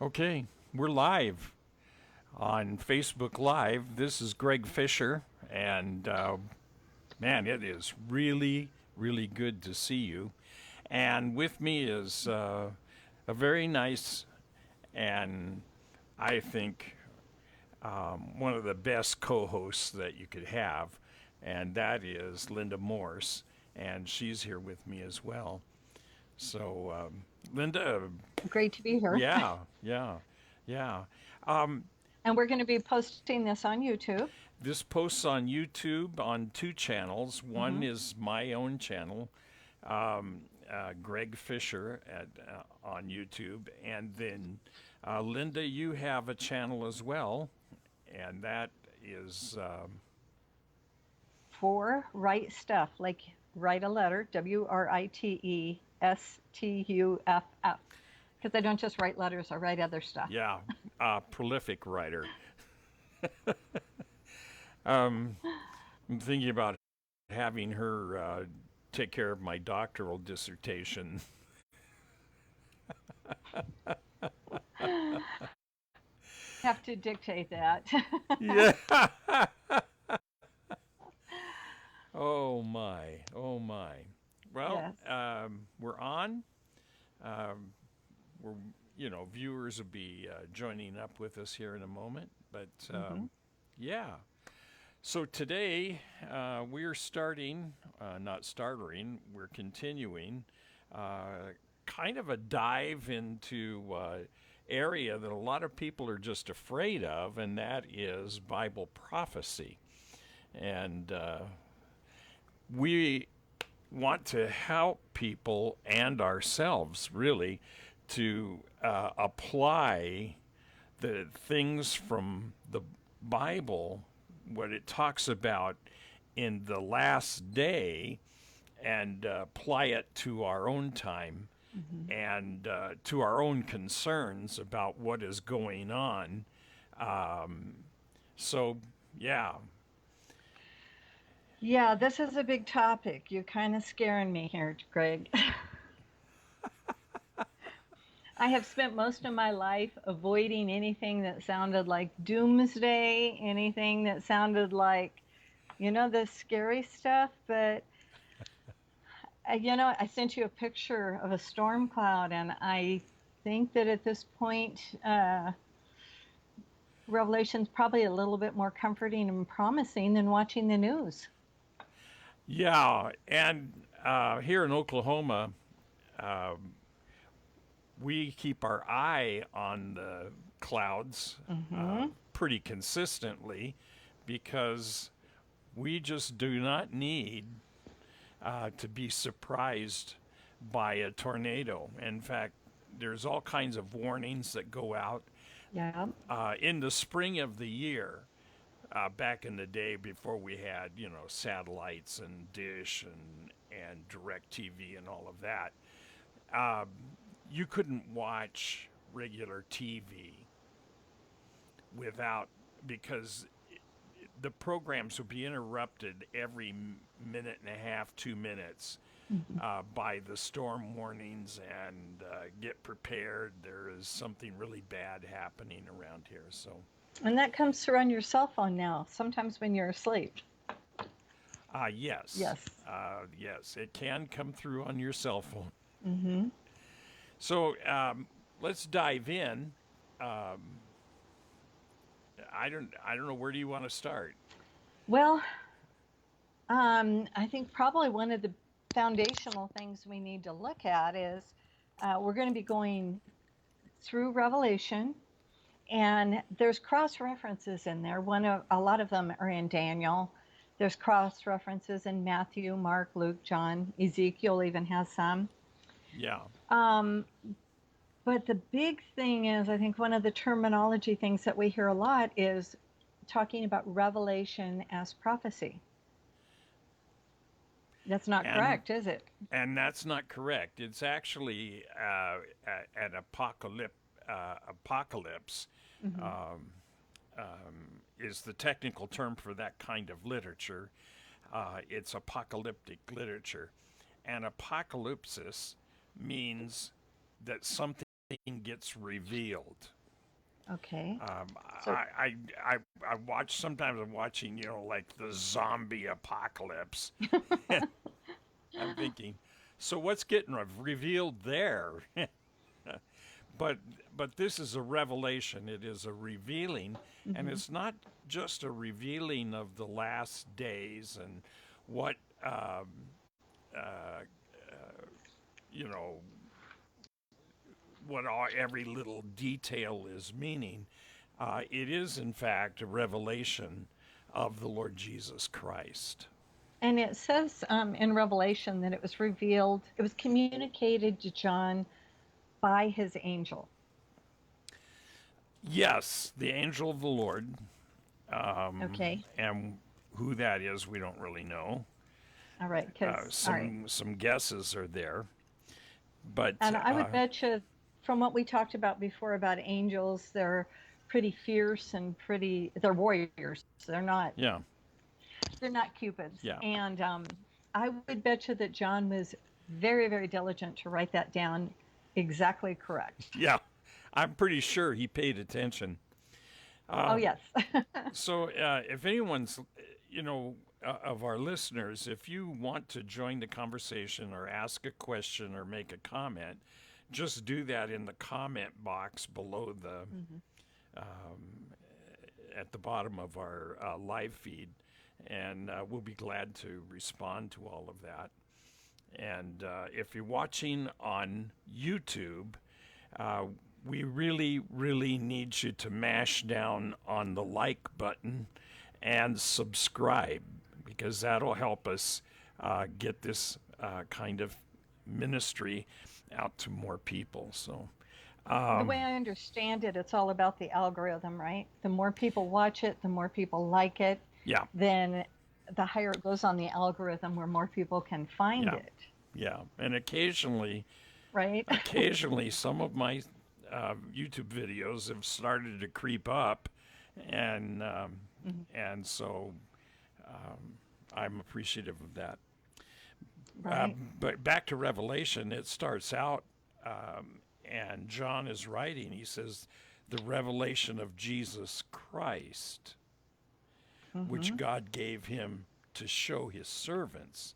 Okay, we're live on Facebook Live. This is Greg Fisher, and man, it is really, really good to see you. And with me is a very nice and I think one of the best co hosts that you could have, and that is Linda Morse, and she's here with me as well. So, Linda, Great to be here. yeah. Um, And we're going to be posting this on YouTube. this posts on YouTube on two channels. One hmm is my own channel, Greg Fisher on YouTube, and then Linda, you have a channel as well, and that is For Write Stuff, like write a letter, WRITESTUFF. Because I don't just write letters, I write other stuff. yeah, prolific writer. I'm thinking about having her take care of my doctoral dissertation. Have to dictate that. Yeah. Oh my. Oh my. Well, Yes. we're on. Um, we're viewers will be joining up with us here in a moment, but hmm yeah. So today we're starting, not starting, we're continuing kind of a dive into area that a lot of people are just afraid of, and that is Bible prophecy. And we want to help people and ourselves really to apply the things from the Bible, what it talks about in the last day, and apply it to our own time hmm and to our own concerns about what is going on. So, yeah. Yeah, this is a big topic. You're kind of scaring me here, Greg. I have spent most of my life avoiding anything that sounded like doomsday, anything that sounded like, the scary stuff. But, I sent you a picture of a storm cloud, and I think that at this point, Revelation's probably a little bit more comforting and promising than watching the news. Yeah, and here in Oklahoma, we keep our eye on the clouds hmm pretty consistently because we just do not need to be surprised by a tornado. In fact, there's all kinds of warnings that go out Yeah. in the spring of the year. Back in the day, before we had satellites and dish and direct TV and all of that, you couldn't watch regular TV without, because the programs would be interrupted every minute and a half, 2 minutes, hmm by the storm warnings, and get prepared. There is something really bad happening around here. So, And that comes through on your cell phone now, sometimes when you're asleep. yes, Yes. yes, it can come through on your cell phone. hmm So let's dive in. Um, I don't know, where do you want to start? Well, I think probably one of the foundational things we need to look at is we're going to be going through Revelation, and there's cross references in there. A lot of them are in Daniel. There's cross references in Matthew, Mark, Luke, John, Ezekiel even has some. Yeah. Um, but the big thing is, I think one of the terminology things that we hear a lot is talking about revelation as prophecy. That's not and correct, is it? and that's not correct. It's actually an apocalypse hmm is the technical term for that kind of literature. It's apocalyptic literature, and apocalypsis means that something gets revealed. Okay. Um, So, I watch, sometimes I'm watching, like the zombie apocalypse. I'm thinking, so what's getting revealed there? but but this is a revelation. It is a revealing, and mhm. it's not just a revealing of the last days and what you know what every little detail is meaning. It is in fact a revelation of the Lord Jesus Christ. And it says in Revelation that it was revealed, it was communicated to John by his angel. Yes, the angel of the Lord, Okay. and who that is, we don't really know. All right. All right. Some guesses are there, but And I would bet you, from what we talked about before about angels, they're pretty fierce and they're warriors. yeah, They're not cupids. yeah, And I would bet you that John was very, very diligent to write that down exactly correct. yeah. I'm pretty sure he paid attention. Oh, yes. So, if anyone's, of our listeners, if you want to join the conversation or ask a question or make a comment, just do that in the comment box below Mhm. at the bottom of our live feed, and we'll be glad to respond to all of that. And if you're watching on YouTube, uh, we really, really need you to mash down on the like button and subscribe, because that'll help us get this kind of ministry out to more people. So, The way I understand it, it's all about the algorithm, right? The more people watch it, the more people like it, yeah, then the higher it goes on the algorithm where more people can find yeah, it, yeah. And occasionally, right? occasionally, some of my YouTube videos have started to creep up, and Mhm. so I'm appreciative of that. Right. But back to Revelation, it starts out, and John is writing. He says, "The revelation of Jesus Christ, which Hmm. God gave him to show his servants."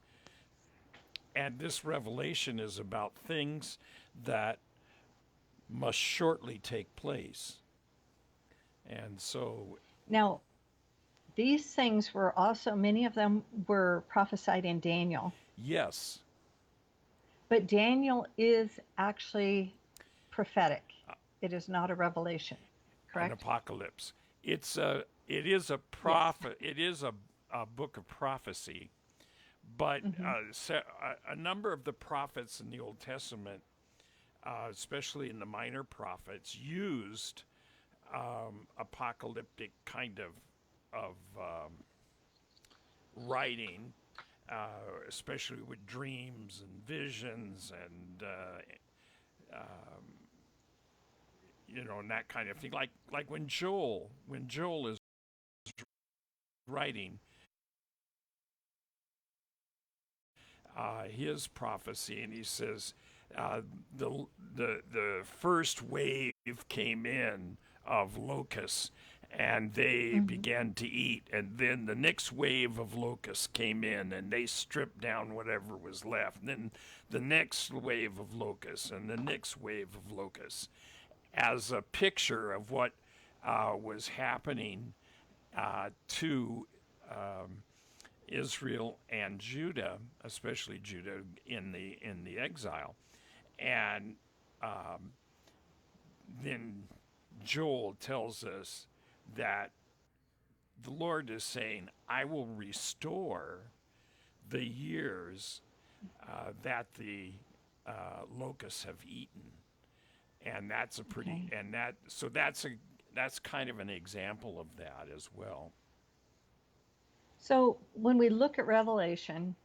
And this revelation is about things that must shortly take place. And so, Now, these things were also, many of them were prophesied in Daniel, yes, but Daniel is actually prophetic. It is not a revelation, an correct? apocalypse. It is a Yes. prophet. It is a book of prophecy. But Hmm. a number of the prophets in the Old Testament, especially in the minor prophets, used apocalyptic kind of writing, especially with dreams and visions and and that kind of thing. Like when Joel is writing his prophecy, and he says the the first wave came in of locusts, and they Hmm. began to eat, and then the next wave of locusts came in, and they stripped down whatever was left. And then the next wave of locusts, and the next wave of locusts, as a picture of what was happening to Israel and Judah, especially Judah in the exile. And then Joel tells us that the Lord is saying, "I will restore the years that the locusts have eaten," and that's a pretty Okay. and that's kind of an example of that as well. So when we look at Revelation,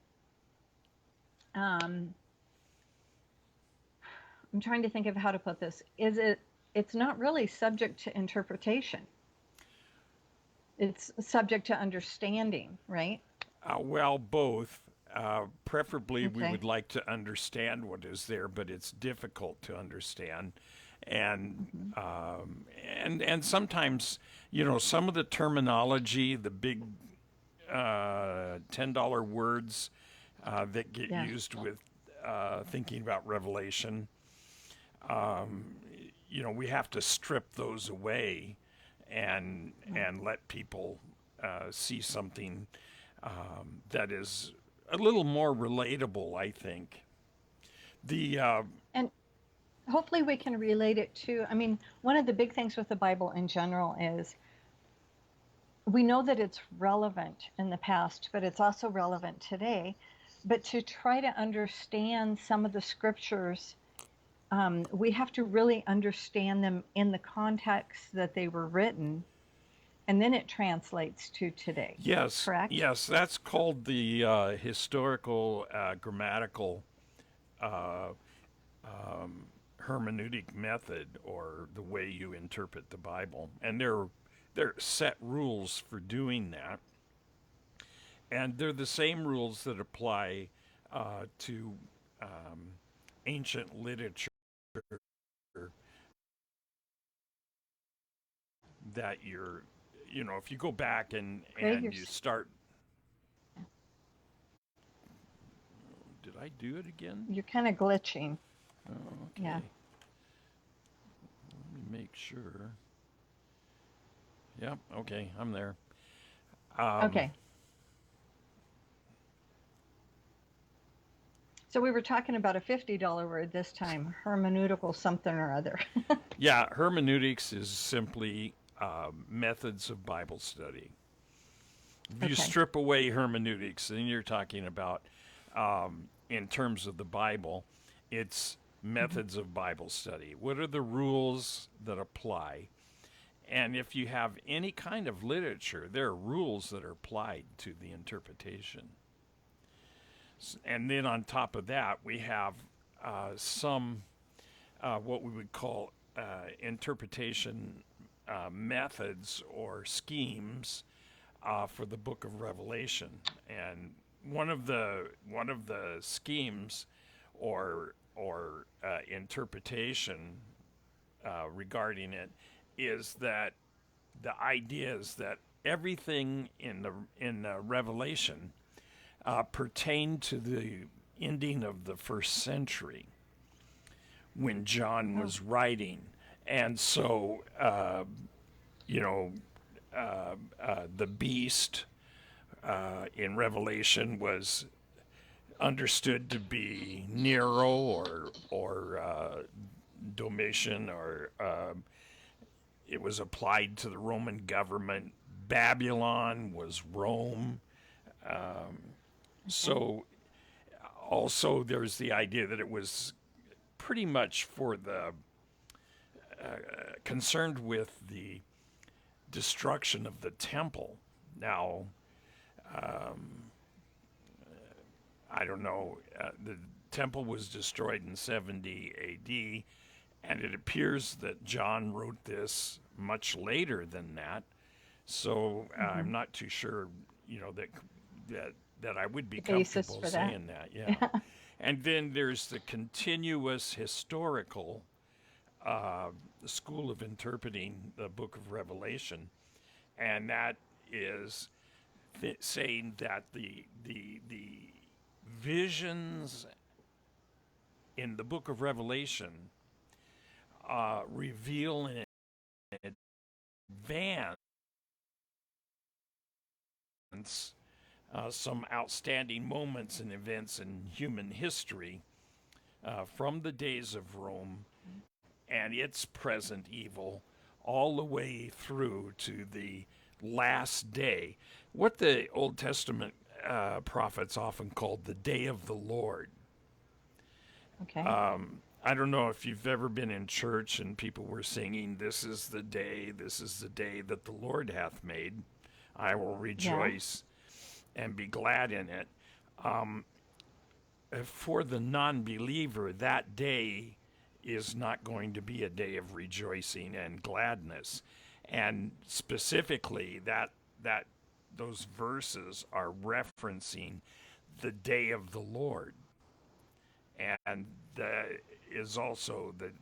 um, I'm trying to think of how to put this. It's not really subject to interpretation. It's subject to understanding, right? Well, both. Preferably, we Okay. would like to understand what is there, but it's difficult to understand. and Hmm. and sometimes some of the terminology, the big $10 words that get Yeah. used with thinking about Revelation, we have to strip those away and let people see something that is a little more relatable, I think. The And hopefully we can relate it to, I mean, one of the big things with the Bible in general is we know that it's relevant in the past, but it's also relevant today. But to try to understand some of the scriptures, we have to really understand them in the context that they were written, and then it translates to today. Yes, Correct? yes, that's called the historical grammatical hermeneutic method, or the way you interpret the Bible. And there are set rules for doing that, and they're the same rules that apply to ancient literature, that if you go back Greg, and you start. Did I do it again? you're kind of glitching. Oh, Yeah. okay. Let me make sure. Yep. Okay, I'm there. Um, Okay. So we were talking about a $50 word this time, hermeneutical something or other. yeah, hermeneutics is simply methods of Bible study. If you Okay. strip away hermeneutics, then you're talking about, in terms of the Bible, it's Hmm. methods of Bible study. What are the rules that apply? And if you have any kind of literature, there are rules that are applied to the interpretation. And then on top of that, we have some what we would call interpretation methods or schemes for the Book of Revelation. And one of the schemes or interpretation regarding it is that the idea is that everything in the Revelation pertained to the ending of the first century when John Oh, was writing, and so you know the beast in Revelation was understood to be Nero or Domitian, or it was applied to the Roman government. Babylon was Rome. okay. So also there's the idea that it was pretty much for the concerned with the destruction of the temple. Now, I don't know, the temple was destroyed in 70 AD, and it appears that John wrote this much later than that. So Hmm. I'm not too sure, that that I would be The basis comfortable for that. saying that. Yeah. And then there's the continuous historical school of interpreting the book of Revelation, and that is saying that the visions in the book of Revelation reveal in advance some outstanding moments and events in human history from the days of Rome and its present evil all the way through to the last day. What the Old Testament prophets often called the day of the Lord. Okay. I don't know if you've ever been in church and people were singing, this is the day that the Lord hath made. I will Yeah. rejoice and be glad in it. For the non believer, that day is not going to be a day of rejoicing and gladness. And specifically, that those verses are referencing the day of the Lord, and that is also the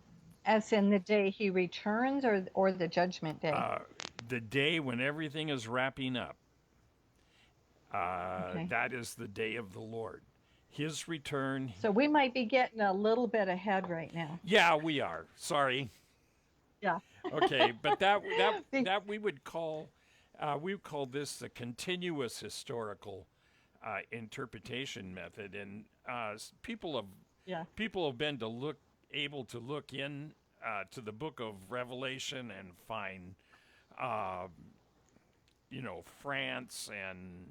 As in the day he returns, or the judgment day? Uh, the day when everything is wrapping up, Okay. that is the day of the Lord. His return. So we might be getting a little bit ahead right now. Yeah, we are. Sorry. Yeah. Okay, but that that Be- that we would call this the continuous historical interpretation method, and yeah. people have been able to look in to the book of Revelation and find uh, France and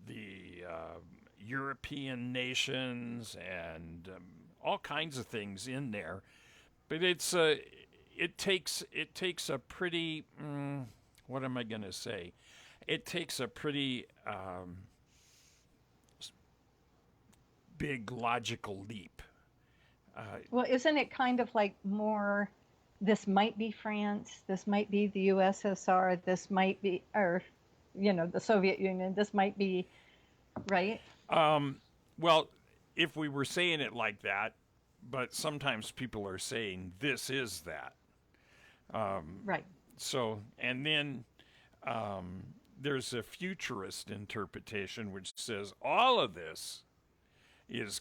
the European nations and all kinds of things in there. But it takes a pretty what am I going to say? It takes a pretty big logical leap. Uh, Well, isn't it kind of like more, this might be France, this might be the USSR, this might be, or, the Soviet Union, this might be, right? well, if we were saying it like that, but sometimes people are saying this is that. Right. So, and then there's a futurist interpretation which says all of this is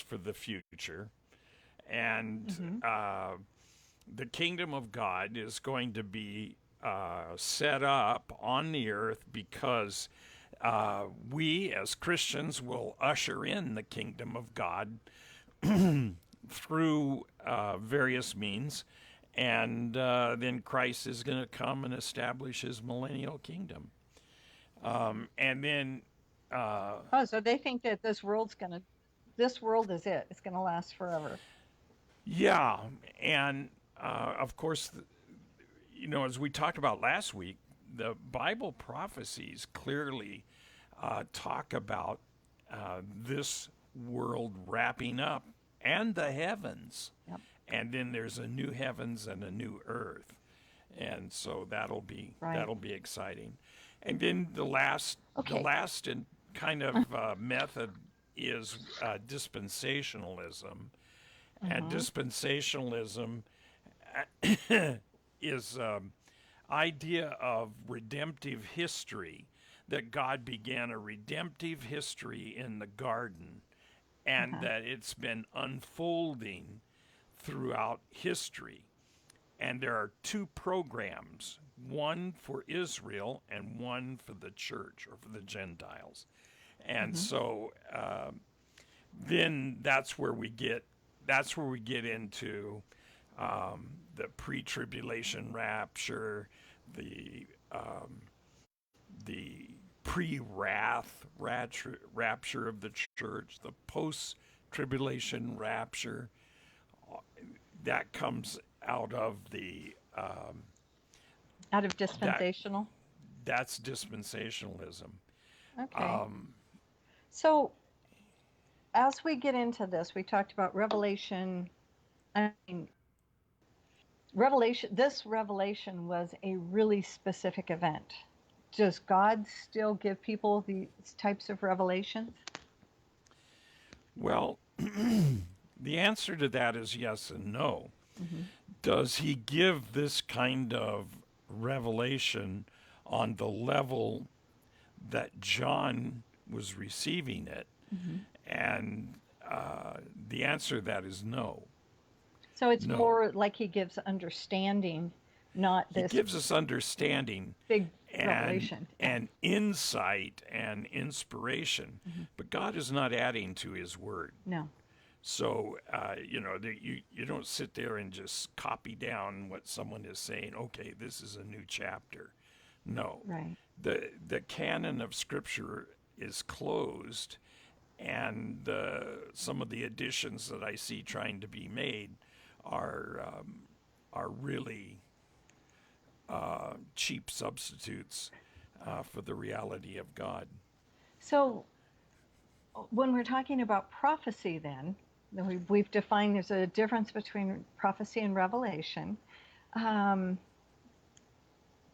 for the future, and Hmm. the kingdom of God is going to be set up on the earth because we as Christians will usher in the kingdom of God through various means, and then Christ is going to come and establish his millennial kingdom. And then, Oh, so they think that this world is it. It's gonna last forever. yeah, and of course, as we talked about last week, the Bible prophecies clearly talk about this world wrapping up and the heavens. Yep. And then there's a new heavens and a new earth, and so Right. that'll be exciting. And then the Okay. last and kind of method is dispensationalism, and Hmm. dispensationalism is idea of redemptive history, that God began a redemptive history in the garden, and Uh-huh. that it's been unfolding throughout history. And there are two programs, one for Israel and one for the church or for the Gentiles. And Hmm. so then that's where we get into the pre-tribulation rapture, the the pre-wrath rapture of the church, the post-tribulation rapture that comes out of the Out of that dispensational. that's dispensationalism. Okay. So as we get into this, we talked about Revelation. I mean, Revelation. This revelation was a really specific event. Does God still give people these types of revelations? Well, the answer to that is yes and no. Hmm. Does he give this kind of revelation on the level that John was receiving it? Hmm. And the answer to that is no. So it's No. more like he gives understanding, not He this gives us understanding big and revelation. Yeah. and insight and inspiration, Hmm. but God is not adding to His Word. No. So you don't sit there and just copy down what someone is saying. Okay, this is a new chapter. No, Right. the canon of Scripture is closed, and some of the additions that I see trying to be made are really cheap substitutes for the reality of God. So when we're talking about prophecy, then we've defined there's a difference between prophecy and revelation. Um,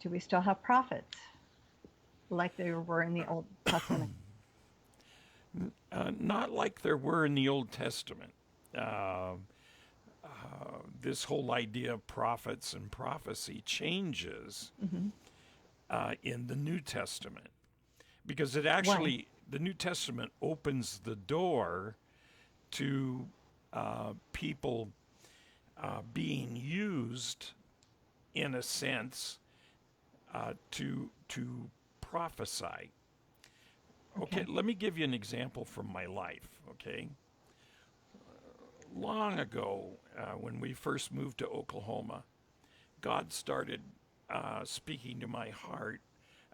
do we still have prophets like there were in the Old Testament? Not like there were in the Old Testament. this whole idea of prophets and prophecy changes Hmm. in the New Testament because it Why? actually, the New Testament opens the door to people being used in a sense to prophesy. Okay, Okay. let me give you an example from my life. Okay, long ago, when we first moved to Oklahoma, God started speaking to my heart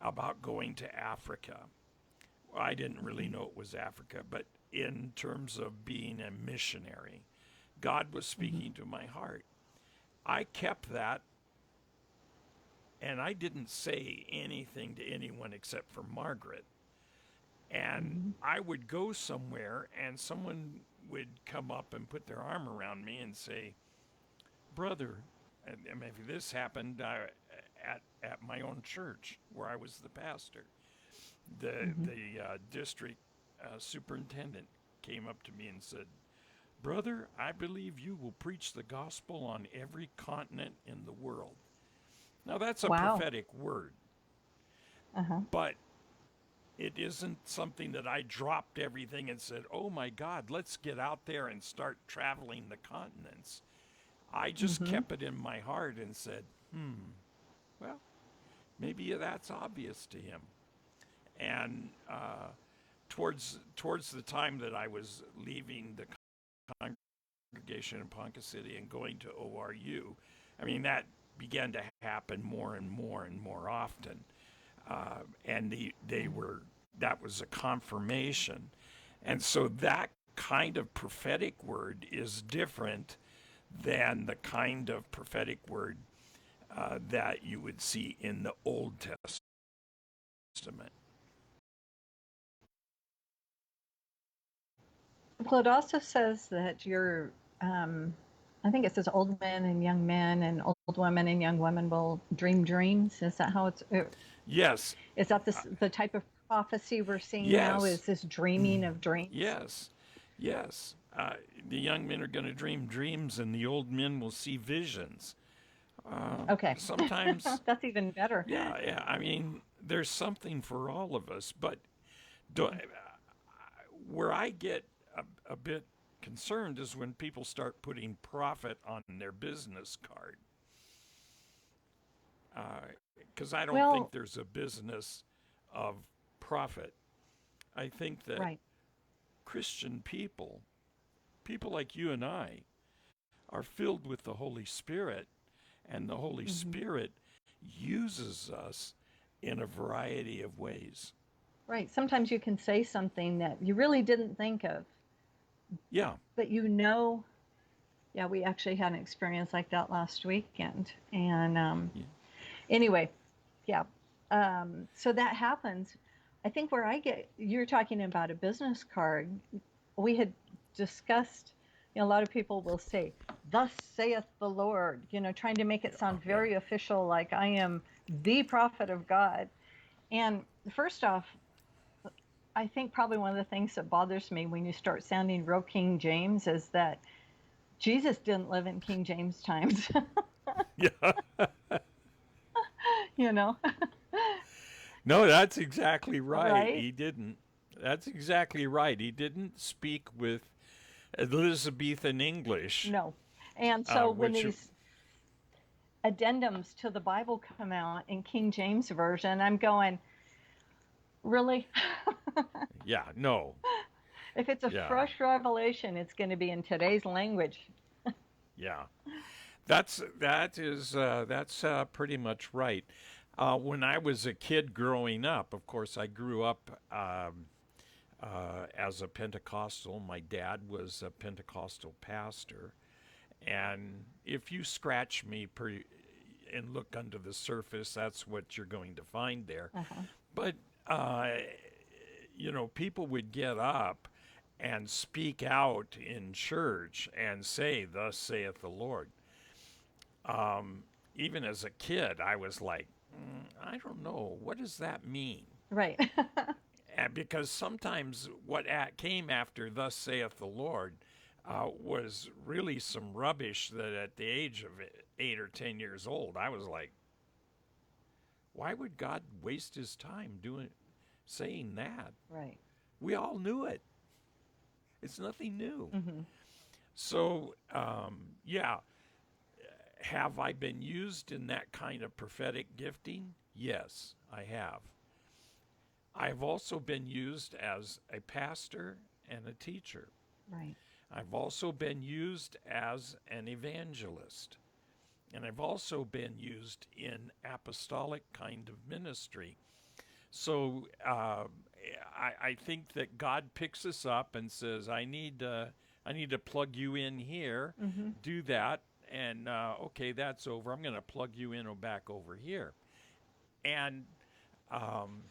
about going to Africa. I didn't really know it was Africa, but in terms of being a missionary, God was Hmm. speaking to my heart. I kept that and I didn't say anything to anyone except for Margaret. And Hmm. I would go somewhere and someone would come up and put their arm around me and say, "Brother," and maybe this happened at my own church where I was the pastor. Hmm. The district superintendent came up to me and said, "Brother, I believe you will preach the gospel on every continent in the world." Now that's a Wow. prophetic word, Uh-huh. but it isn't something that I dropped everything and said, "Oh my God, let's get out there and start traveling the continents." I just Hmm. kept it in my heart and said, well, maybe that's obvious to him. And towards the time that I was leaving the congregation in Ponca City and going to ORU, I mean that began to happen more and more and more often. And they were that was a confirmation, and so that kind of prophetic word is different than the kind of prophetic word that you would see in the Old Testament. Well, it also says that I think it says old men and young men and old women and young women will dream dreams. Is that how Yes, is that the type of prophecy we're seeing now? yes, Is this dreaming of dreams? yes, yes. The young men are going to dream dreams, and the old men will see visions. Okay. Sometimes, That's even better. yeah, yeah. I mean, there's something for all of us, but do, where I get a bit concerned is when people start putting profit on their business card. Because I don't think Well, there's a business of profit. I think that right. Christian people, people like you and I, are filled with the Holy Spirit, and the Holy Hmm. Spirit uses us in a variety of ways. Right. Sometimes you can say something that you really didn't think of, Yeah, but you know, yeah, we actually had an experience like that last weekend. And yeah, anyway, yeah. So that happens. I think where you're talking about a business card, we had discussed, a lot of people will say, "Thus saith the Lord," trying to make it yeah, sound yeah. very official, like I am the prophet of God. And first off, I think probably one of the things that bothers me when you start sounding real King James is that Jesus didn't live in King James times, Yeah. you know, No, that's exactly right. right? He didn't. That's exactly right. He didn't speak with Elizabethan English, No. And so when which, these addendums to the Bible come out in King James Version, I'm going, really? yeah, no, If it's a yeah, fresh revelation, it's going to be in today's language. yeah. That's pretty much right. When I was a kid growing up, of course, I grew up as a Pentecostal. My dad was a Pentecostal pastor, and if you scratch me and look under the surface, that's what you're going to find there. Uh-huh. But uh, people would get up and speak out in church and say, "Thus saith the Lord." Even as a kid, I was like, I don't know, what does that mean? Right. And because sometimes what came after "Thus saith the Lord" was really some rubbish that at the age of 8 or 10 years old, I was like, why would God waste his time saying that? Right. We all knew it. It's nothing new. Hmm. So, yeah, have I been used in that kind of prophetic gifting? Yes, I have. I've also been used as a pastor and a teacher. Right. I've also been used as an evangelist. And I've also been used in apostolic kind of ministry. So I think that God picks us up and says, I need to plug you in here, Hmm. do that, and okay, that's over. I'm going to plug you in back over here. And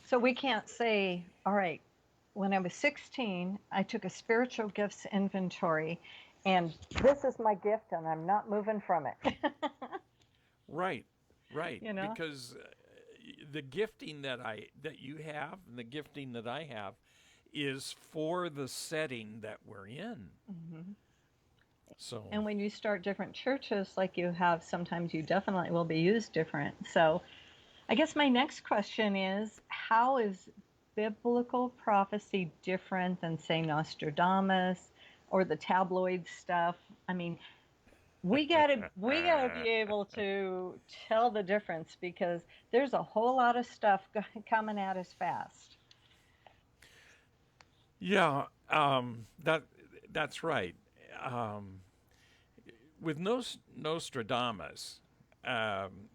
So we can't say, all right, when I was 16, I took a spiritual gifts inventory, and this is my gift, and I'm not moving from it. right, right, You know? because the gifting that you have and the gifting that I have is for the setting that we're in. Hmm. So And when you start different churches, like you have, sometimes you definitely will be used different. So I guess my next question is, how is biblical prophecy different than, say, Nostradamus or the tabloid stuff? I mean, we gotta be able to tell the difference, because there's a whole lot of stuff coming at us fast. yeah, that's right. Um, with Nostradamus, um,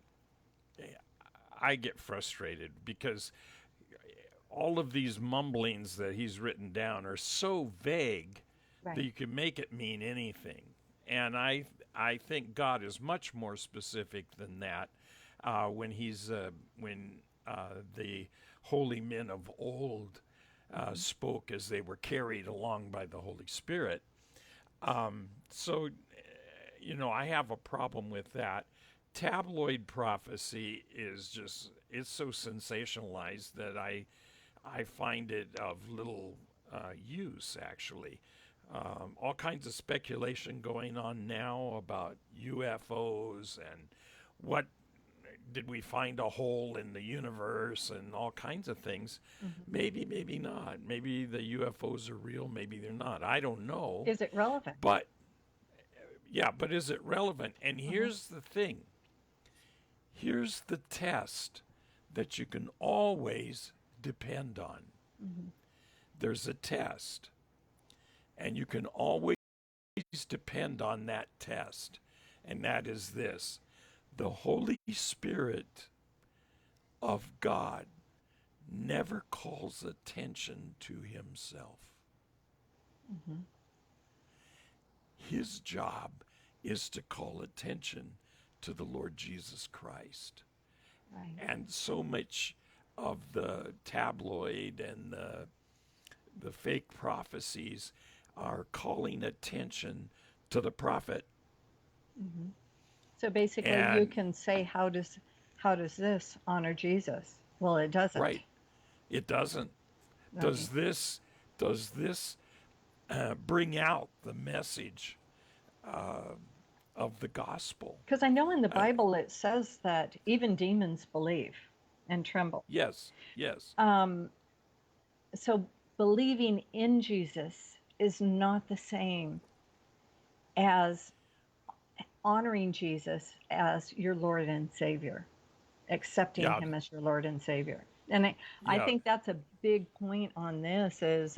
I get frustrated because all of these mumblings that he's written down are so vague that Right. you can make it mean anything. And I think God is much more specific than that when the holy men of old Hmm. spoke as they were carried along by the Holy Spirit. So, I have a problem with that. Tabloid prophecy is just, it's so sensationalized that I find it of little use, actually. All kinds of speculation going on now about UFOs and what did we find a hole in the universe and all kinds of things. Hmm. Maybe, maybe not. Maybe the UFOs are real, maybe they're not. I don't know. Is it relevant? But yeah, but is it relevant? And Hmm. here's the thing, here's the test that you can always depend on. Hmm. There's a test, and you can always depend on that test. And that is this: the Holy Spirit of God never calls attention to himself. Hmm. His job is to call attention to the Lord Jesus Christ. Right. And so much of the tabloid and the fake prophecies are calling attention to the prophet. Hmm. So basically, you And can say, how does this honor Jesus? Well, it doesn't. right, it doesn't. Right. Does this does this bring out the message of the gospel? Because I know in the Uh, Bible it says that even demons believe and tremble. yes, yes, Um, so believing in Jesus is not the same as honoring Jesus as your Lord and Savior, accepting yeah, Him as your Lord and Savior. And I yeah. think that's a big point on this is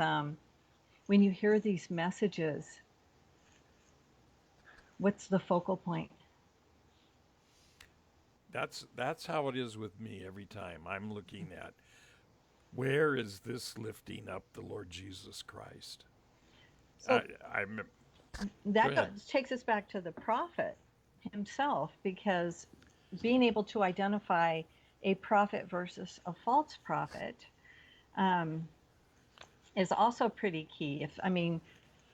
when you hear these messages, what's the focal point? That's how it is with me every time. I'm looking at where is this lifting up the Lord Jesus Christ. So I'm Go that ahead. takes us back to the prophet himself, because being able to identify a prophet versus a false prophet um, is also pretty key. If I mean,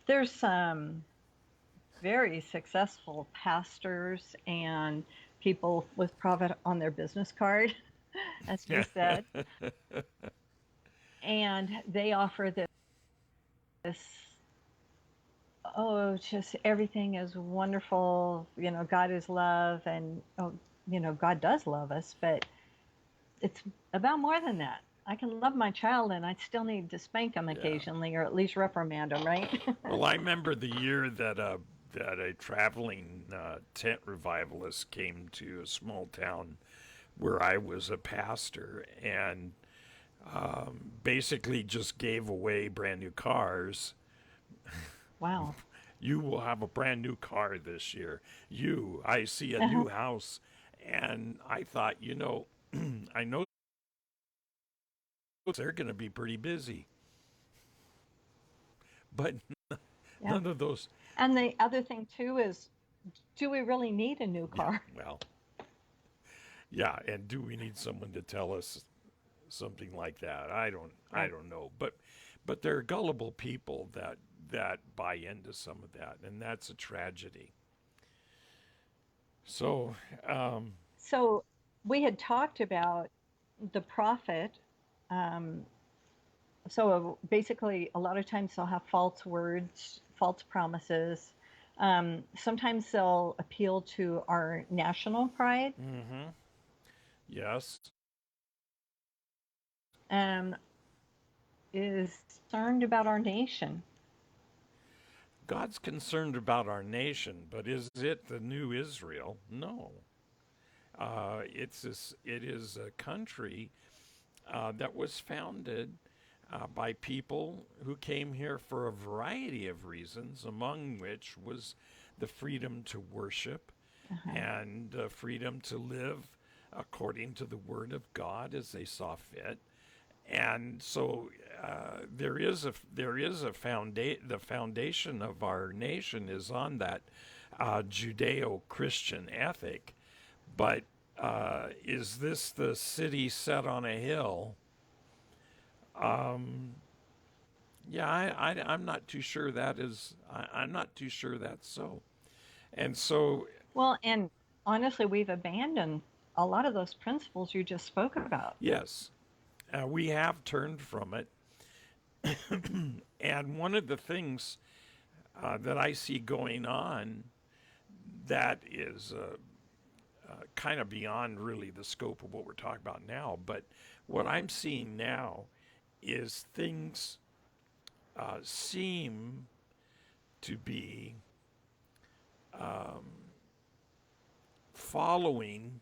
there's some very successful pastors and people with prophet on their business card, as you said, and they offer this oh, just everything is wonderful. God is love, and oh, God does love us, but it's about more than that. I can love my child, and I still need to spank them Yeah. occasionally, or at least reprimand them, right? Well, I remember the year that a traveling tent revivalist came to a small town where I was a pastor, and basically just gave away brand new cars. Wow. You will have a brand new car this year. I see a new house. And I thought, I know they're going to be pretty busy, but Yeah. none of those. And the other thing too is, do we really need a new Yeah, car? well, yeah. And do we need someone to tell us something like that? I Right. don't know. But there are gullible people that buy into some of that, and that's a tragedy. So, So we had talked about the prophet. Um, so basically, a lot of times they'll have false words, false promises. Sometimes they'll appeal to our national pride. yes, Um, is concerned about our nation. God's concerned about our nation, but is it the new Israel? No. It is a country that was founded by people who came here for a variety of reasons, among which was the freedom to worship Uh-huh. and freedom to live according to the Word of God as they saw fit. And so there is the foundation of our nation is on that Judeo-Christian ethic, but is this the city set on a hill? Yeah, I'm not too sure that is. I'm not too sure that's so. And so, Well, and honestly, we've abandoned a lot of those principles you just spoke about. yes, we have turned from it. And one of the things that I see going on that is kind of beyond really the scope of what we're talking about now, but what I'm seeing now is things seem to be following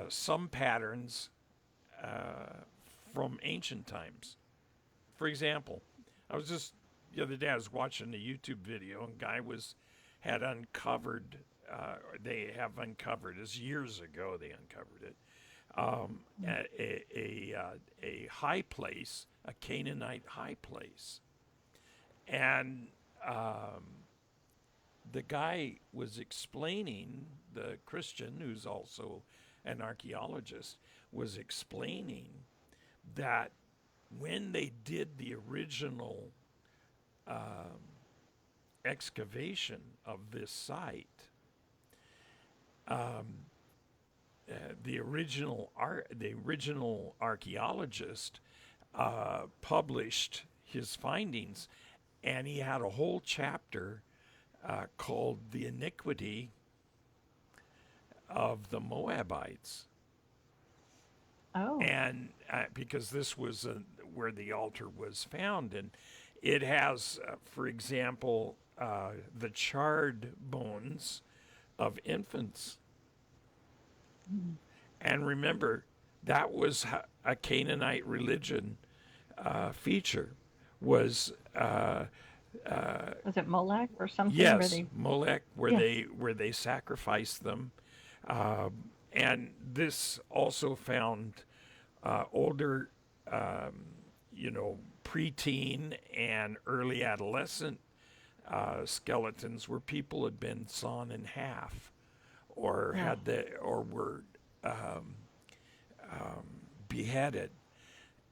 some patterns from ancient times. For example, I was just the other day I was watching a YouTube video and guy was had uncovered. They have uncovered as years ago they uncovered it a high place, a Canaanite high place, and the guy was explaining, the Christian who's also an archaeologist was explaining that when they did the original excavation of this site, the original archaeologist published his findings, and he had a whole chapter called "The Iniquity of the Moabites," Oh, and because this was where the altar was found, and it has, for example, the charred bones of infants. And remember, that was a Canaanite religion feature. Was was it Molech or something where yes, they? Molech, Yes. where they sacrificed them, and this also found older, you know, preteen and early adolescent skeletons where people had been sawn in half, or Yeah. or were beheaded,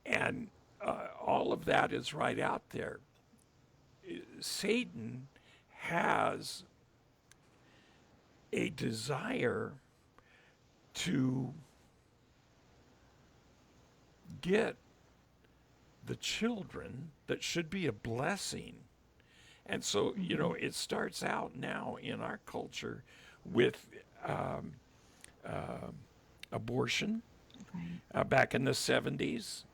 and all of that is right out there. Satan has a desire to get the children that should be a blessing And so, Hmm. it starts out now in our culture with um, abortion. Right. Back in the 70s,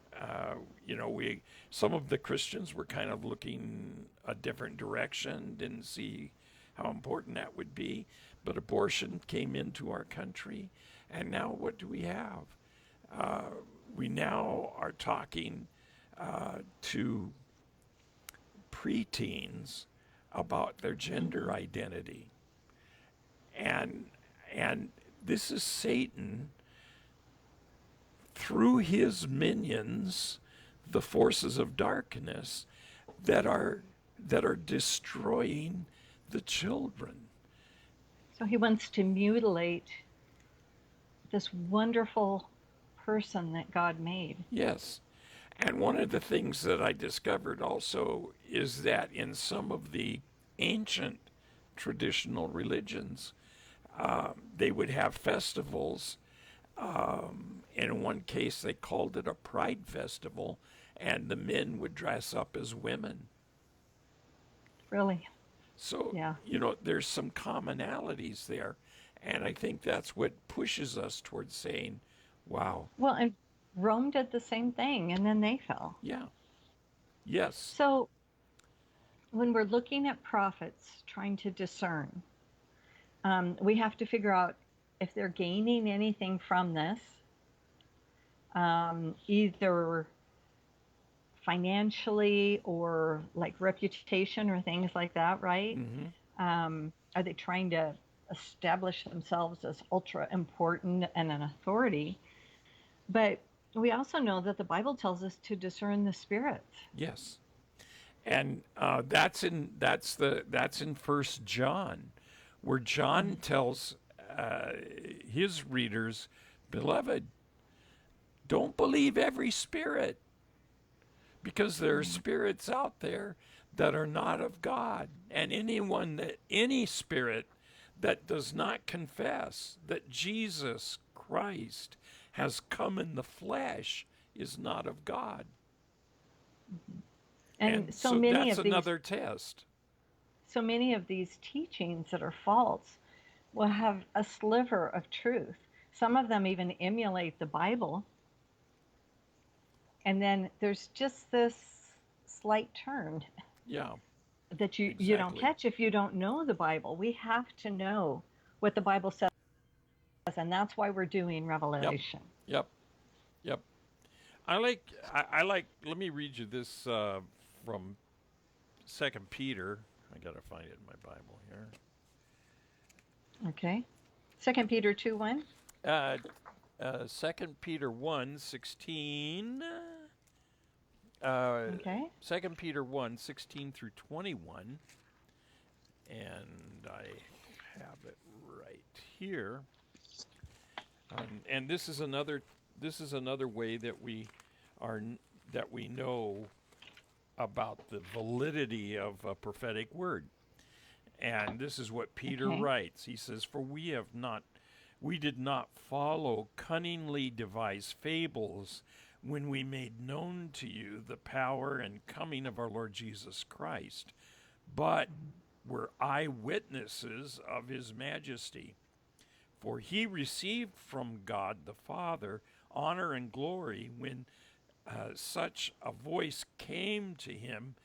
we some of the Christians were kind of looking a different direction, didn't see how important that would be. But abortion came into our country, and now what do we have? We now are talking to preteens about their gender Hmm. identity, and and this is Satan through his minions, the forces of darkness that are destroying the children. So he wants to mutilate this wonderful person that God made. Yes. And one of the things that I discovered also is that in some of the ancient traditional religions, they would have festivals. In one case, they called it a pride festival, and the men would dress up as women. Really. So, Yeah. there's some commonalities there. And I think that's what pushes us towards saying, wow, Well, and Rome did the same thing and then they fell. yeah, yes, So when we're looking at prophets trying to discern, we have to figure out if they're gaining anything from this, either financially or like reputation or things like that, right? mm-hmm, Are they trying to establish themselves as ultra important and an authority? But we also know that the Bible tells us to discern the spirits. yes. And that's in First John, where John Mhm. tells uh, his readers, beloved, don't believe every spirit, because there are Yeah. spirits out there that are not of God. And any spirit that does not confess that Jesus Christ has come in the flesh is not of God. Mhm. And And so that's another test. so many of these teachings that are false will have a sliver of truth. Some of them even emulate the Bible, and then there's just this slight turn Yeah, that you don't exactly. catch if you don't know the Bible. We have to know what the Bible says, and that's why we're doing Yep, Revelation. yep, yep. I like. Let me read you this from Second Peter. I gotta find it in my Bible here. Okay. 2 Peter 2:1. Uh, 2 Peter 1:16. Uh, Okay. 2 Peter 1:16 through 21, and I have it right here. And this is another way are that we know about the validity of a prophetic word. And this is what Peter Okay. writes. He says, "For we did not follow cunningly devised fables when we made known to you the power and coming of our Lord Jesus Christ, but were eyewitnesses of his majesty. For he received from God the Father honor and glory when such a voice came to him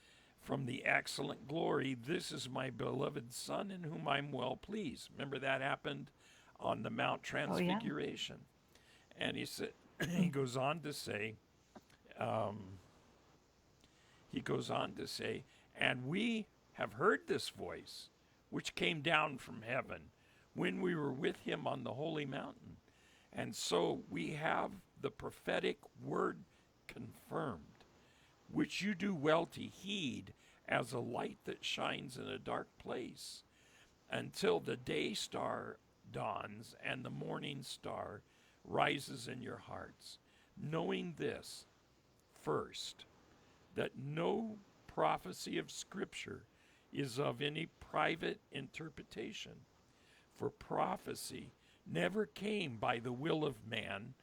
from the excellent glory, 'This is my beloved Son in whom I'm well pleased.'" Remember that happened on the Mount Oh yeah. Transfiguration. And he goes on to say, um, he goes on to say, "And we have heard this voice, which came down from heaven when we were with him on the holy mountain. And so we have the prophetic word confirmed, which you do well to heed as a light that shines in a dark place, until the day star dawns and the morning star rises in your hearts, knowing this first, that no prophecy of Scripture is of any private interpretation. For prophecy never came by the will of man,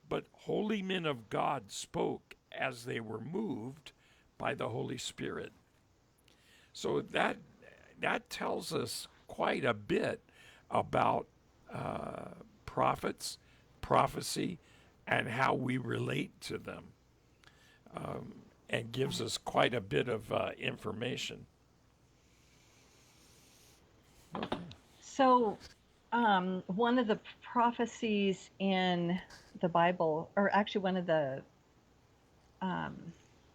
but holy men of God spoke as they were moved by the Holy Spirit." So that tells us quite a bit about prophets, prophecy, and how we relate to them, and gives us quite a bit of information. So, one of the prophecies in the Bible, or actually one of the um,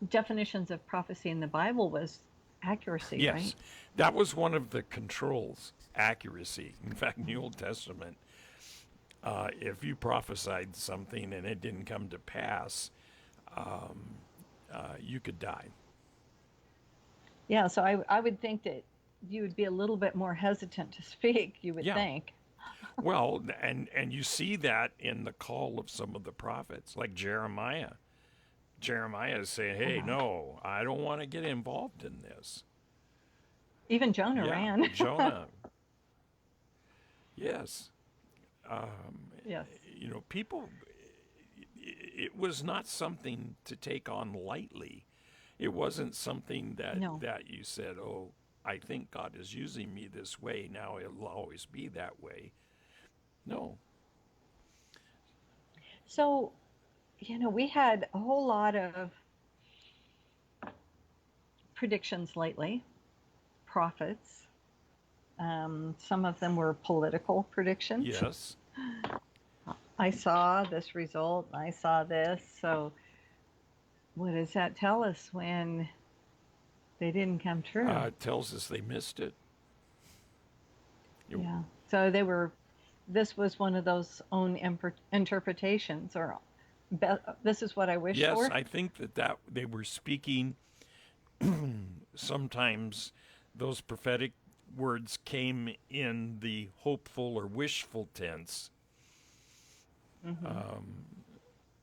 definitions of prophecy in the Bible was accuracy, right? Yes, that was one of the controls, accuracy. In fact, in the Old Testament, if you prophesied something and it didn't come to pass, you could die. Yeah, so I would think that you would be a little bit more hesitant to speak, you would Yeah. think. Well, and you see that in the call of some of the prophets, like Jeremiah. Jeremiah is saying, "Hey, Uh-huh. no, I don't want to get involved in this." Even Jonah Yeah, ran. Jonah. Yes, Yes. people. It was not something to take on lightly. It wasn't something that No. you said, "Oh, I think God is using me this way. Now it'll always be that way." No. So, we had a whole lot of predictions lately, prophets. Some of them were political predictions. Yes. I saw this result, I saw this. So, what does that tell us when they didn't come true? It tells us they missed it. You- Yeah. So this was one of those own interpretations, or this is what I wish yes, for. I think that they were speaking. Sometimes those prophetic words came in the hopeful or wishful tense, Hmm.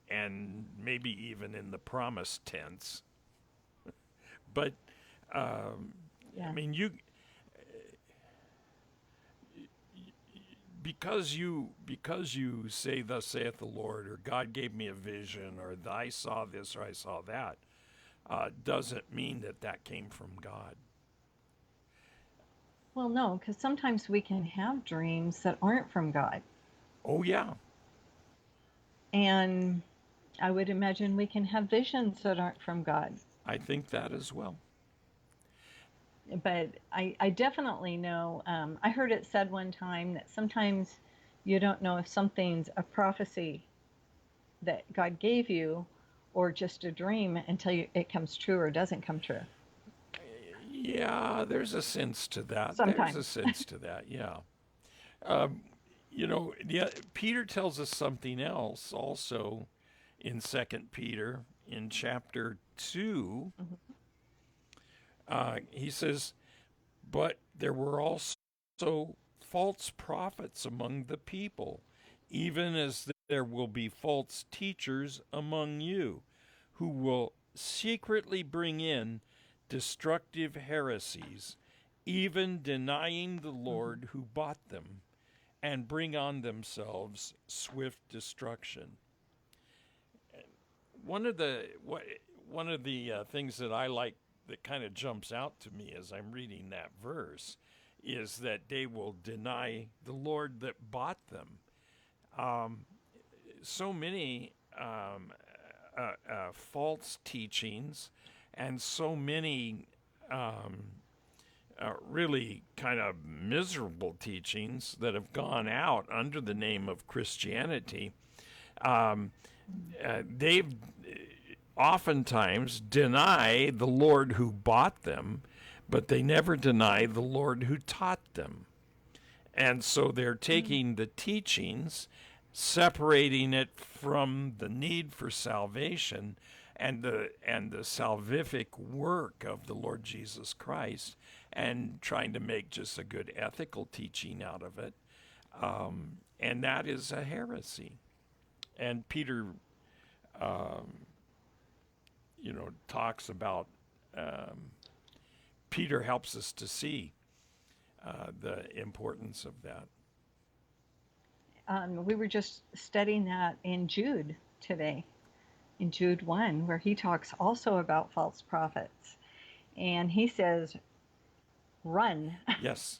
and maybe even in the promise tense. But I Yeah. mean, because you say, "Thus saith the Lord," or "God gave me a vision," or "I saw this," or "I saw that," doesn't mean that that came from God. Well, no, because sometimes we can have dreams that aren't from God. Oh yeah, And I would imagine we can have visions that aren't from God. I think that as well. But I definitely know, I heard it said one time that sometimes you don't know if something's a prophecy that God gave you or just a dream until it comes true or doesn't come true. Yeah, there's a sense to that. There's a Sometimes. sense to that. Yeah. Peter tells us something else also in Second Peter in chapter 2. Mhm. He says, "But there were also false prophets among the people, even as there will be false teachers among you, who will secretly bring in destructive heresies, even denying the Mhm. Lord who bought them, and bring on themselves swift destruction." One of the things that I like that kind of jumps out to me as I'm reading that verse is that they will deny the Lord that bought them. So many false teachings and so many really kind of miserable teachings that have gone out under the name of Christianity. They've oftentimes deny the Lord who bought them, but they never deny the Lord who taught them. And so they're Mm. taking the teachings, separating it from the need for salvation and the salvific work of the Lord Jesus Christ, and trying to make just a good ethical teaching out of it. And that is a heresy. And Peter, talks about. Peter helps us to see the importance of that. We were just studying that in Jude today, in Jude 1, where he talks also about false prophets. And he says, run. Yes.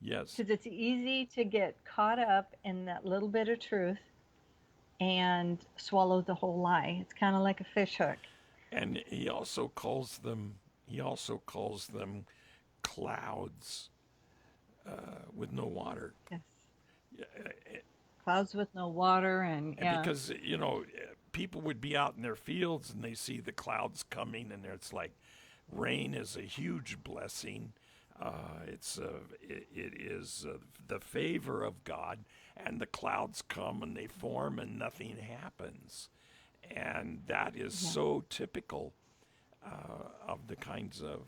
Yes. Because it's easy to get caught up in that little bit of truth and swallow the whole lie. It's kind of like a fish hook. And he also calls them clouds with no water. Yes. Clouds with no water, and And yeah. because, people would be out in their fields and they see the clouds coming, and it's like rain is a huge blessing. It is the favor of God, and the clouds come and they form and nothing happens. And that is Yeah. so typical of the kinds of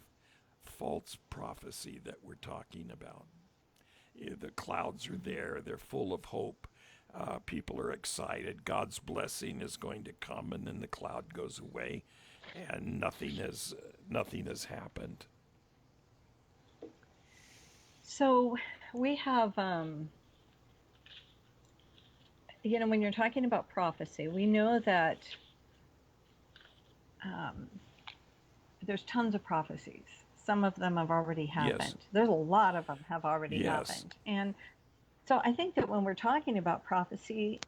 false prophecy that we're talking about. The clouds are there, they're full of hope. People are excited. God's blessing is going to come, and then the cloud goes away, and nothing has happened. So we have, when you're talking about prophecy, we know that um, there's tons of prophecies. Some of them have already Yes, happened. There's a lot of them have already yes, happened. And so I think that when we're talking about prophecy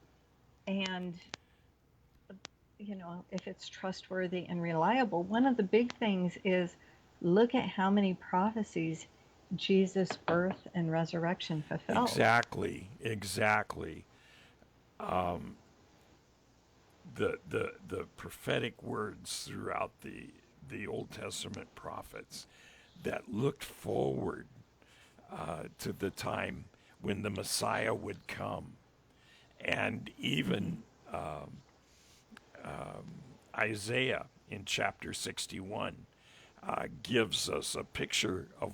and, if it's trustworthy and reliable, one of the big things is look at how many prophecies Jesus' birth and resurrection fulfilled. exactly. The prophetic words throughout the Old Testament prophets that looked forward to the time when the Messiah would come, and Mm-hmm. even Isaiah in chapter 61 gives us a picture of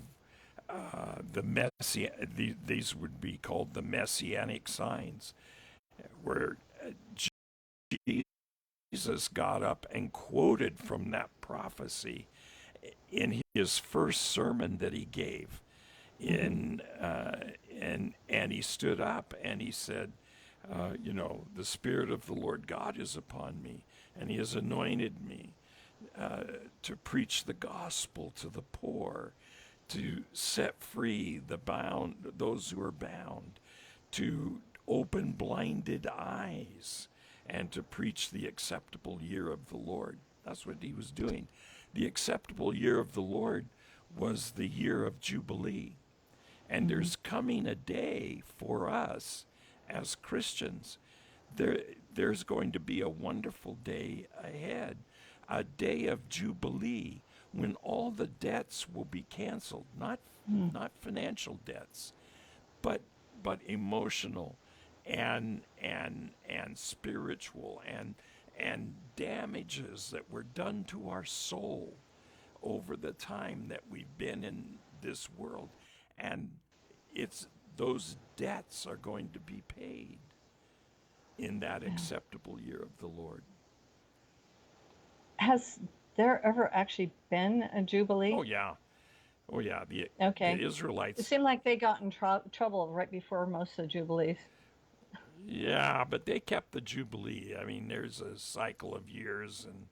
these would be called the messianic signs, where Jesus got up and quoted from that prophecy in his first sermon that he gave. Mm-hmm. And he stood up and he said, the Spirit of the Lord God is upon me, and he has anointed me to preach the gospel to the poor, to set free those who are bound, to open blinded eyes, and to preach the acceptable year of the Lord. That's what he was doing. The acceptable year of the Lord was the year of Jubilee. And Mm-hmm. there's coming a day for us as Christians. There's going to be a wonderful day ahead, a day of Jubilee when all the debts will be canceled, not financial debts, but emotional and spiritual and damages that were done to our soul over the time that we've been in this world. And it's those debts are going to be paid in that Yeah. acceptable year of the Lord. Has there ever actually been a Oh jubilee? yeah. Oh yeah, the Okay. It Israelites. seemed like they got in trouble right before most of the jubilees. Yeah, but they kept the Jubilee. I mean, there's a cycle of years, and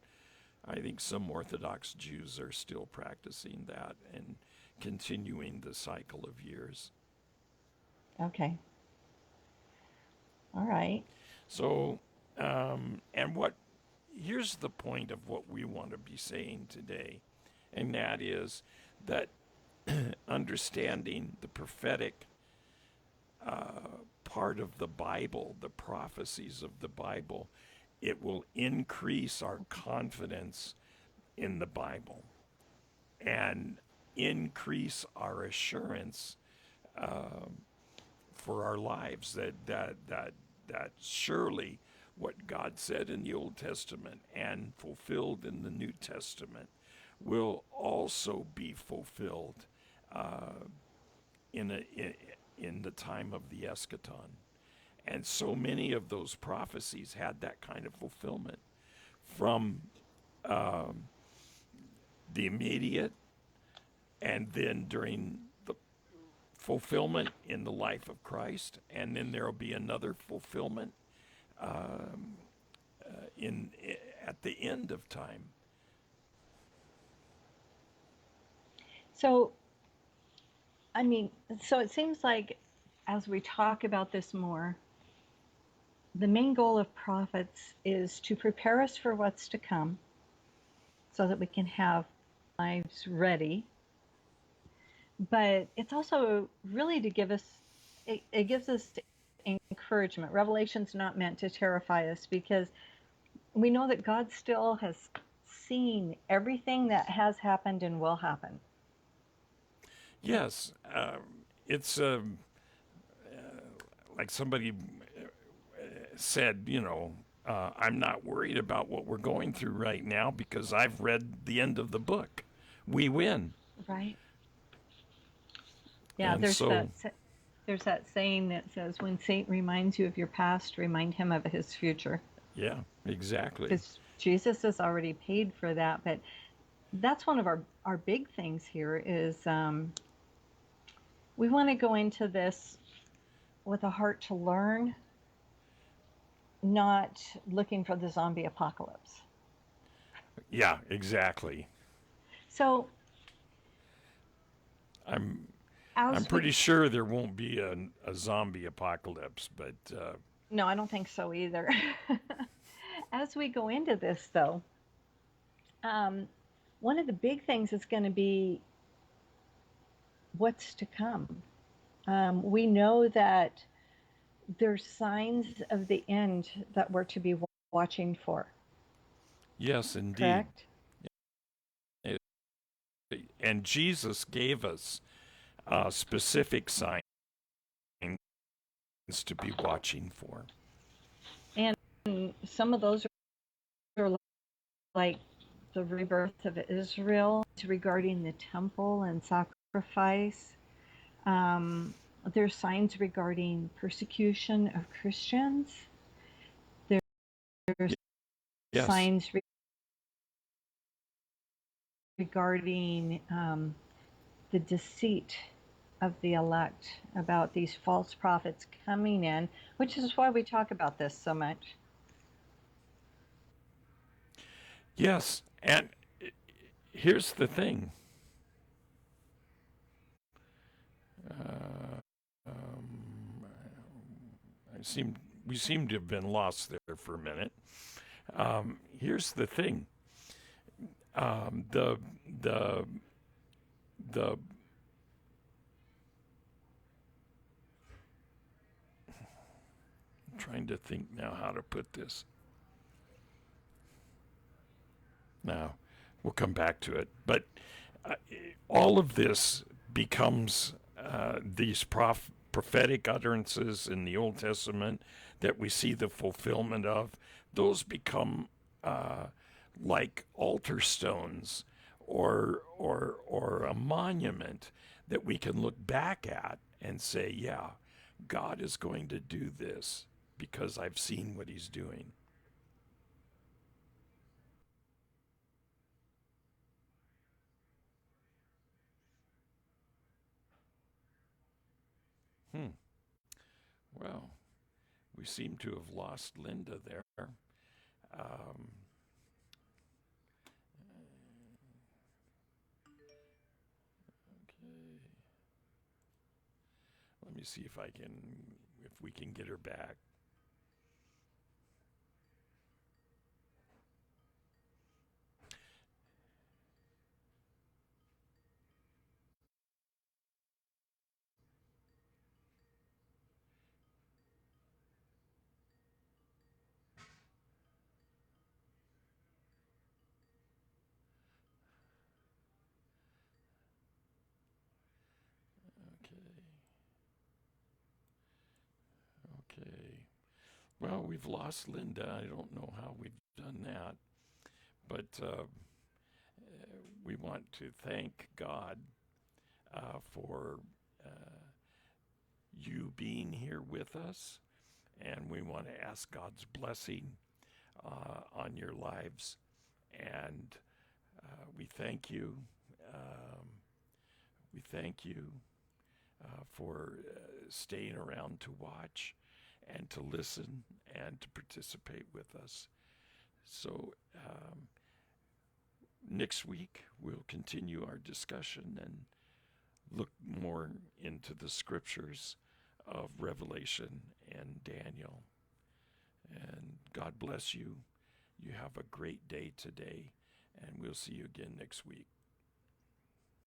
I think some Orthodox Jews are still practicing that and continuing the cycle of years. Okay. All right. So, and what here's the point of what we want to be saying today, and that is that understanding the prophetic part of the Bible, the prophecies of the Bible, it will increase our confidence in the Bible and increase our assurance for our lives that surely what God said in the Old Testament and fulfilled in the New Testament will also be fulfilled in in the time of the eschaton. And so many of those prophecies had that kind of fulfillment from the immediate, and then during the fulfillment in the life of Christ, and then there will be another fulfillment in at the end of time. So I mean, so it seems like as we talk about this more, the main goal of prophets is to prepare us for what's to come so that we can have lives ready. But it's also really to give us, it gives us encouragement. Revelation's not meant to terrify us because we know that God still has seen everything that has happened and will happen. Yes, it's like somebody said, I'm not worried about what we're going through right now because I've read the end of the book. We win. Right. Yeah, And so, there's that saying that says when Satan reminds you of your past, remind him of his future. yeah, exactly. Because Jesus has already paid for that. But that's one of our big things here is we want to go into this with a heart to learn, not looking for the zombie apocalypse. Yeah, exactly. So I'm I'm as we, pretty sure there won't be a zombie apocalypse, but no, I don't think so either. As we go into this, though, um, one of the big things is going to be what's to come. We know that there's signs of the end that we're to be watching for, yes, indeed. correct? And Jesus gave us specific signs to be watching for. And some of those are like the rebirth of Israel regarding the temple and sacrifice. Um, there's signs regarding persecution of Christians. There's Yes, signs regarding the deceit of the elect about these false prophets coming in, which is why we talk about this so much. yes. And here's the thing. Uh, um, I seem we seem to have been lost there for a minute. Here's the thing. Um, the the the I'm trying to think now how to put this. Now, we'll come back to it. But uh, all of this becomes these prophetic utterances in the Old Testament that we see the fulfillment of. Those become uh, like altar stones or a monument that we can look back at and say, yeah, God is going to do this because I've seen what he's doing. Hmm. Well, we seem to have lost Linda there. Um, okay. Let me see if we can get her back. Okay. Okay. Well, we've lost Linda. I don't know how we've done that, but we want to thank God for you being here with us, and we want to ask God's blessing on your lives. And we thank you. Um, we thank you for staying around to watch and to listen and to participate with us. So, next week we'll continue our discussion and look more into the scriptures of Revelation and Daniel. And God bless you. You have a great day today, and we'll see you again next week.